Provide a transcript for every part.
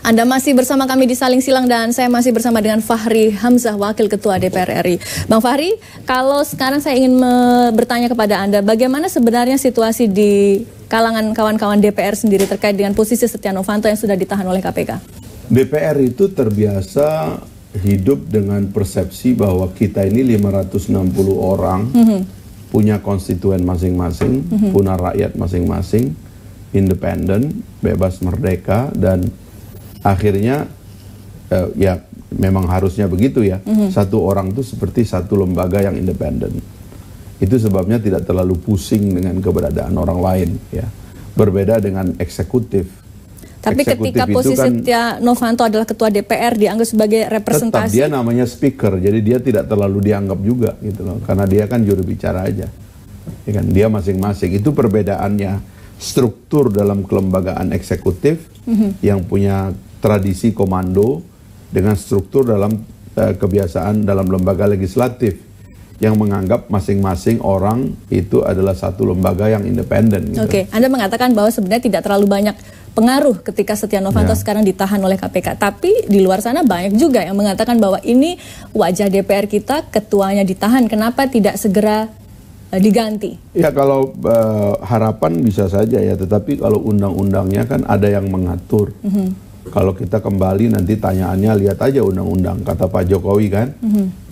Anda masih bersama kami di Saling Silang dan saya masih bersama dengan Fahri Hamzah, Wakil Ketua DPR RI. Bang Fahri, kalau sekarang saya ingin bertanya kepada Anda, bagaimana sebenarnya situasi di kalangan kawan-kawan DPR sendiri terkait dengan posisi Setia Novanto yang sudah ditahan oleh KPK? DPR itu terbiasa hidup dengan persepsi bahwa kita ini 560 orang, punya konstituen masing-masing, punya rakyat masing-masing, independen, bebas merdeka, dan akhirnya ya memang harusnya begitu ya, satu orang itu seperti satu lembaga yang independen. Itu sebabnya tidak terlalu pusing dengan keberadaan orang lain ya. Berbeda dengan eksekutif. Tapi ketika posisi Setia Novanto adalah ketua DPR dianggap sebagai representasi. Tetap dia namanya speaker, jadi dia tidak terlalu dianggap juga gitu loh, karena dia kan juru bicara aja. Ya kan, dia masing-masing. Itu perbedaannya, struktur dalam kelembagaan eksekutif yang punya tradisi komando dengan struktur dalam kebiasaan dalam lembaga legislatif yang menganggap masing-masing orang itu adalah satu lembaga yang independen. Gitu. Oke, Anda mengatakan bahwa sebenarnya tidak terlalu banyak pengaruh ketika Setia Novanto sekarang ditahan oleh KPK. Tapi di luar sana banyak juga yang mengatakan bahwa ini wajah DPR kita, ketuanya ditahan, kenapa tidak segera diganti? Ya kalau harapan bisa saja ya, tetapi kalau undang-undangnya kan ada yang mengatur. Kalau kita kembali nanti tanyaannya, lihat aja undang-undang, kata Pak Jokowi kan,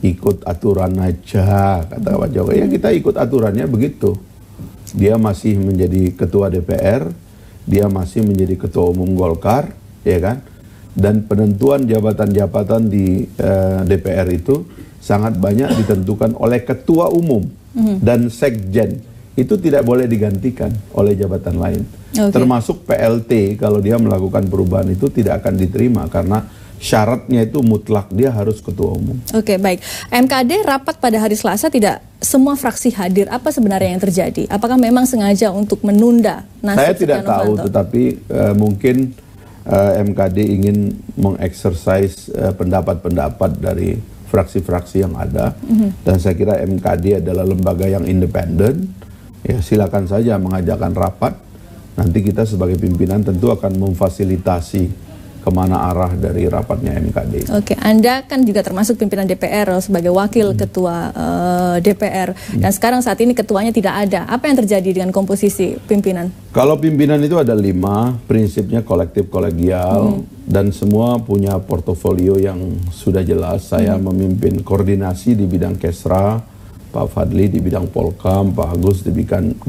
ikut aturan aja, kata Pak Jokowi. Ya kita ikut aturannya begitu. Dia masih menjadi ketua DPR, dia masih menjadi ketua umum Golkar, ya kan? Dan penentuan jabatan-jabatan di DPR itu sangat banyak ditentukan oleh ketua umum dan sekjen. Itu tidak boleh digantikan oleh jabatan lain. Termasuk PLT, kalau dia melakukan perubahan itu tidak akan diterima karena syaratnya itu mutlak, dia harus ketua umum. Oke, baik. MKD rapat pada hari Selasa, tidak semua fraksi hadir. Apa sebenarnya yang terjadi? Apakah memang sengaja untuk menunda nasib Saya tidak Setia tahu, Novanto? tetapi mungkin MKD ingin mengeksersis pendapat-pendapat dari fraksi-fraksi yang ada. Dan saya kira MKD adalah lembaga yang independen. Ya, silakan saja mengajakkan rapat. Nanti kita sebagai pimpinan tentu akan memfasilitasi kemana arah dari rapatnya MKD. Oke, Anda kan juga termasuk pimpinan DPR sebagai wakil ketua DPR. Dan sekarang saat ini ketuanya tidak ada. Apa yang terjadi dengan komposisi pimpinan? Kalau pimpinan itu ada 5, prinsipnya kolektif kolegial, dan semua punya portofolio yang sudah jelas. Saya memimpin koordinasi di bidang Kesra, Pak Fadli di bidang Polkam, Pak Agus di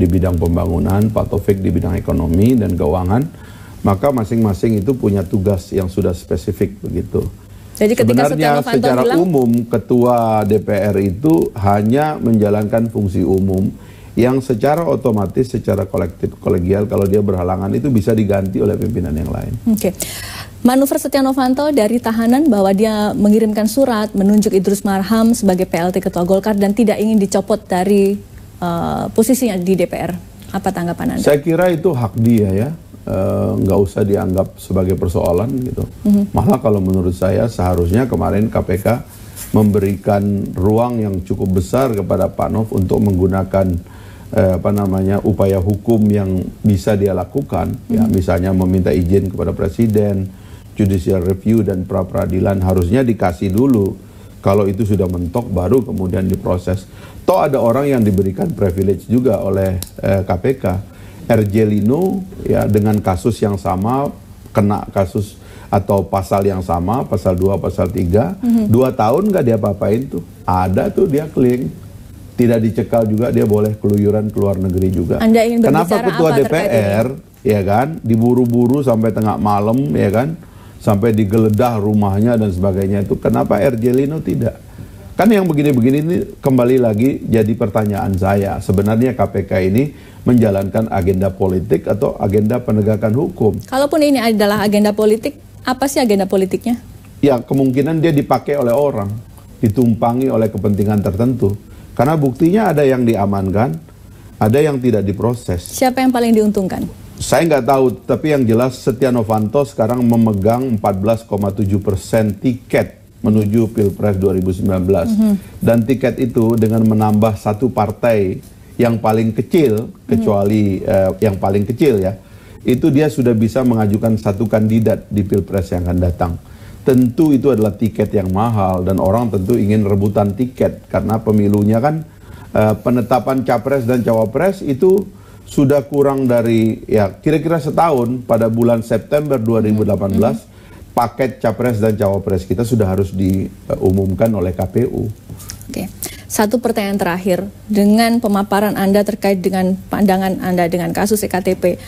bidang pembangunan, Pak Taufik di bidang ekonomi dan keuangan. Maka masing-masing itu punya tugas yang sudah spesifik begitu. Jadi ketika sebenarnya secara umum ketua DPR itu hanya menjalankan fungsi umum yang secara otomatis, secara kolektif kolegial, kalau dia berhalangan itu bisa diganti oleh pimpinan yang lain. Oke. Manuver Setia Novanto dari tahanan bahwa dia mengirimkan surat menunjuk Idrus Marham sebagai PLT Ketua Golkar dan tidak ingin dicopot dari posisinya di DPR. Apa tanggapan Anda? Saya kira itu hak dia ya, nggak usah dianggap sebagai persoalan gitu. Malah kalau menurut saya seharusnya kemarin KPK memberikan ruang yang cukup besar kepada Pak Nov untuk menggunakan upaya hukum yang bisa dia lakukan. Ya, misalnya meminta izin kepada Presiden, judicial review dan pra-peradilan harusnya dikasih dulu. Kalau itu sudah mentok baru kemudian diproses. Toh ada orang yang diberikan privilege juga oleh KPK. RJ Lino ya dengan kasus yang sama, kena kasus atau pasal yang sama, pasal 2, pasal 3, 2 tahun nggak dia apa-apain tuh. Ada tuh dia clean. Tidak dicekal juga, dia boleh keluyuran ke luar negeri juga. Anda ingin kenapa ketua DPR ya kan diburu-buru sampai tengah malam ya kan, sampai digeledah rumahnya dan sebagainya itu, kenapa RJ Lino tidak? Kan yang begini-begini ini kembali lagi jadi pertanyaan saya, sebenarnya KPK ini menjalankan agenda politik atau agenda penegakan hukum? Kalaupun ini adalah agenda politik, apa sih agenda politiknya? Ya kemungkinan dia dipakai oleh orang, ditumpangi oleh kepentingan tertentu. Karena buktinya ada yang diamankan, ada yang tidak diproses. Siapa yang paling diuntungkan? Saya nggak tahu, tapi yang jelas Setia Novanto sekarang memegang 14,7% tiket menuju Pilpres 2019. Dan tiket itu dengan menambah satu partai yang paling kecil, kecuali yang paling kecil ya, itu dia sudah bisa mengajukan satu kandidat di Pilpres yang akan datang. Tentu itu adalah tiket yang mahal dan orang tentu ingin rebutan tiket karena pemilunya kan penetapan capres dan cawapres itu sudah kurang dari ya kira-kira setahun. Pada bulan September 2018 paket capres dan cawapres kita sudah harus diumumkan oleh KPU. Oke. Satu pertanyaan terakhir, dengan pemaparan Anda terkait dengan pandangan Anda dengan kasus EKTP,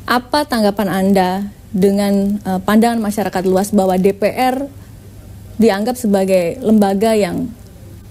apa tanggapan Anda dengan pandangan masyarakat luas bahwa DPR dianggap sebagai lembaga yang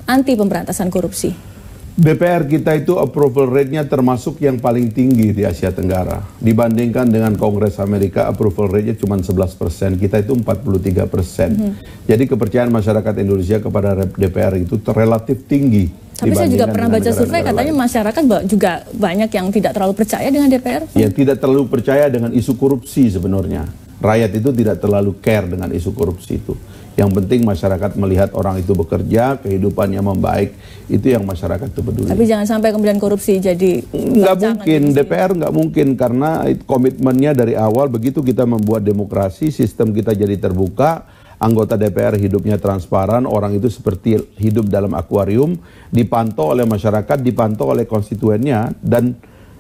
anti pemberantasan korupsi? DPR kita itu approval rate-nya termasuk yang paling tinggi di Asia Tenggara. Dibandingkan dengan Kongres Amerika, approval rate-nya cuma 11%, kita itu 43%. Jadi kepercayaan masyarakat Indonesia kepada DPR itu relatif tinggi. Tapi saya juga pernah baca survei, katanya masyarakat juga banyak yang tidak terlalu percaya dengan DPR. Yang tidak terlalu percaya dengan isu korupsi sebenarnya. Rakyat itu tidak terlalu care dengan isu korupsi itu. Yang penting masyarakat melihat orang itu bekerja, kehidupannya membaik, itu yang masyarakat itu peduli. Tapi jangan sampai kemudian korupsi jadi... Nggak mungkin, DPR nggak mungkin, karena komitmennya dari awal begitu kita membuat demokrasi, sistem kita jadi terbuka, anggota DPR hidupnya transparan, orang itu seperti hidup dalam akuarium, dipantau oleh masyarakat, dipantau oleh konstituennya, dan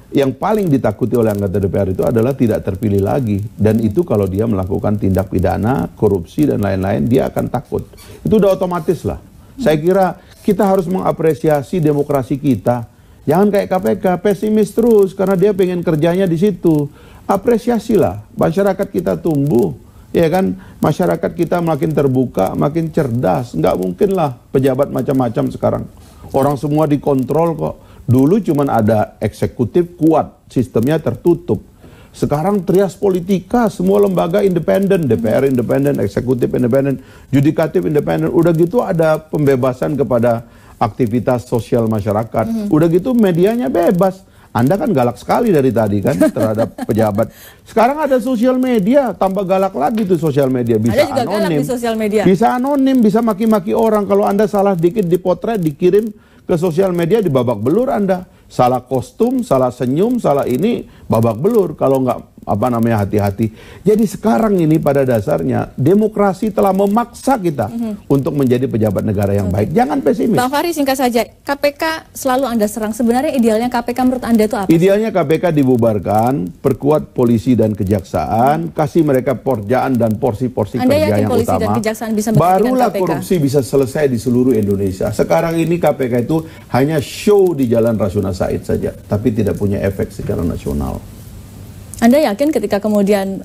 yang paling ditakuti oleh anggota DPR itu adalah tidak terpilih lagi. Dan itu kalau dia melakukan tindak pidana, korupsi dan lain-lain, dia akan takut. Itu udah otomatis lah. Saya kira kita harus mengapresiasi demokrasi kita. Jangan kayak KPK, pesimis terus karena dia pengen kerjanya di situ. Apresiasilah, masyarakat kita tumbuh. Ya kan, masyarakat kita makin terbuka, makin cerdas. Nggak mungkin lah pejabat macam-macam sekarang. Orang semua dikontrol kok. Dulu cuma ada eksekutif kuat, sistemnya tertutup. Sekarang trias politika, semua lembaga independen, DPR independen, eksekutif independen, yudikatif independen. Udah gitu ada pembebasan kepada aktivitas sosial masyarakat. Udah gitu medianya bebas. Anda kan galak sekali dari tadi kan terhadap pejabat. Sekarang ada sosial media, tambah galak lagi tuh sosial media. Bisa Anda juga anonim, galak di sosial media. Bisa anonim, bisa maki-maki orang. Kalau Anda salah dikit dipotret, dikirim ke sosial media, di babak belur Anda. Salah kostum, salah senyum, salah ini, babak belur. Kalau nggak hati-hati. Jadi sekarang ini pada dasarnya demokrasi telah memaksa kita untuk menjadi pejabat negara yang baik. Jangan pesimis. Bang Fahri, singkat saja, KPK selalu Anda serang. Sebenarnya idealnya KPK menurut Anda itu apa? Idealnya KPK dibubarkan, perkuat polisi dan kejaksaan, kasih mereka pekerjaan dan porsi-porsi kerja yang polisi utama. Dan kejaksaan bisa barulah KPK? Korupsi bisa selesai di seluruh Indonesia. Sekarang ini KPK itu hanya show di Jalan Rasuna Said saja, tapi tidak punya efek secara nasional. Anda yakin ketika kemudian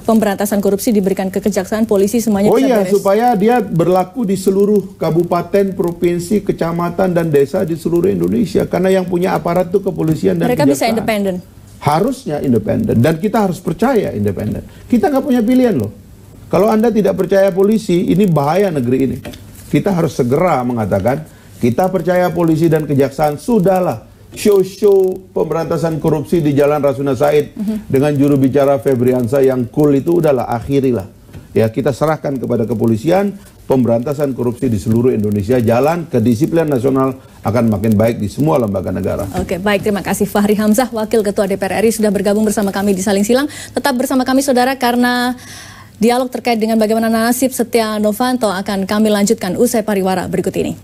pemberantasan korupsi diberikan ke kejaksaan, polisi semuanya bisa beres? Supaya dia berlaku di seluruh kabupaten, provinsi, kecamatan, dan desa di seluruh Indonesia. Karena yang punya aparat itu kepolisian dan mereka kejaksaan. Bisa independen? Harusnya independen. Dan kita harus percaya independen. Kita nggak punya pilihan loh. Kalau Anda tidak percaya polisi, ini bahaya negeri ini. Kita harus segera mengatakan, kita percaya polisi dan kejaksaan, sudahlah. Show-show pemberantasan korupsi di Jalan Rasuna Said dengan juru bicara Febriansa yang cool itu udahlah, akhirilah. Ya, kita serahkan kepada kepolisian, pemberantasan korupsi di seluruh Indonesia, jalan kedisiplinan nasional akan makin baik di semua lembaga negara. Oke, baik, terima kasih Fahri Hamzah, Wakil Ketua DPR RI sudah bergabung bersama kami di Saling Silang. Tetap bersama kami saudara, karena dialog terkait dengan bagaimana nasib Setia Novanto akan kami lanjutkan usai pariwara berikut ini.